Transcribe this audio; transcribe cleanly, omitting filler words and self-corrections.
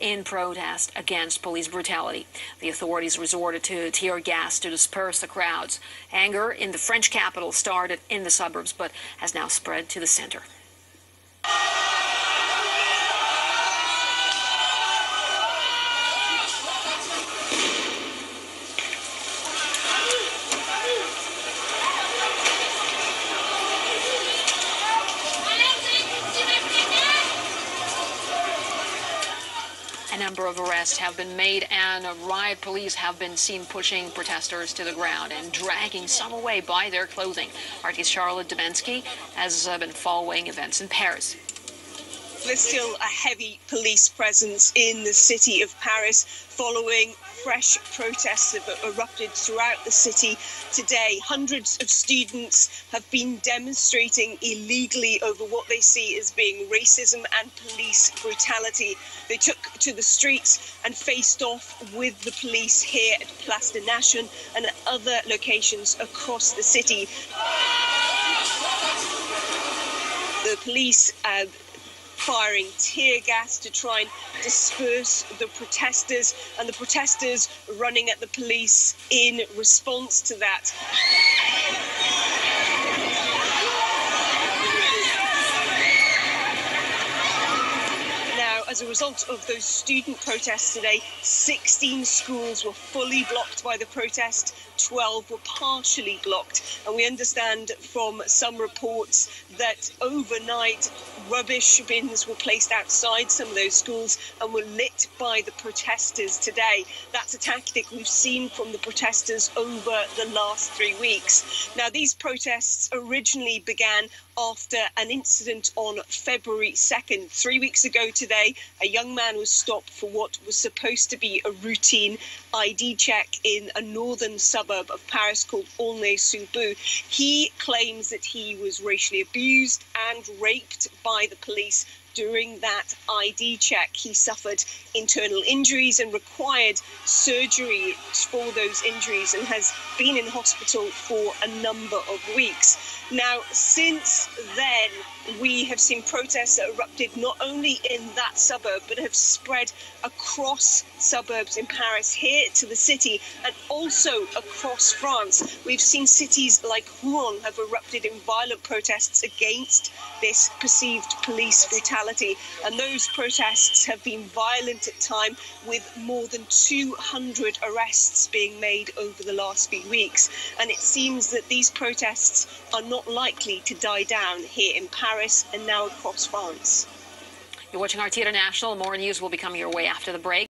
in protest against police brutality. The authorities resorted to tear gas to disperse the crowds. Anger in the French capital started in the suburbs but has now spread to the center. A number of arrests have been made, and riot police have been seen pushing protesters to the ground and dragging some away by their clothing. RT's Charlotte Dubensky has been following events in Paris. There's still a heavy police presence in the city of Paris following fresh protests that have erupted throughout the city today. Hundreds of students have been demonstrating illegally over what they see as being racism and police brutality. They took to the streets and faced off with the police here at Place de Nation and at other locations across the city. The police firing tear gas to try and disperse the protesters, and the protesters running at the police in response to that. As a result of those student protests today, 16 schools were fully blocked by the protest, 12 were partially blocked. And we understand from some reports that overnight rubbish bins were placed outside some of those schools and were lit by the protesters today. That's a tactic we've seen from the protesters over the last 3 weeks. Now, these protests originally began after an incident on February 2nd. 3 weeks ago today, a young man was stopped for what was supposed to be a routine ID check in a northern suburb of Paris called Aulnay-sous-Bois. He claims that he was racially abused and raped by the police during that ID check. He suffered internal injuries and required surgery for those injuries and has been in hospital for a number of weeks. Now, since then, we have seen protests that erupted not only in that suburb, but have spread across suburbs in Paris, here to the city, and also across France. We've seen cities like Rouen have erupted in violent protests against this perceived police brutality. And those protests have been violent at times, with more than 200 arrests being made over the last few weeks. And it seems that these protests are not likely to die down here in Paris and now across France. You're watching RT International. More news will be coming your way after the break.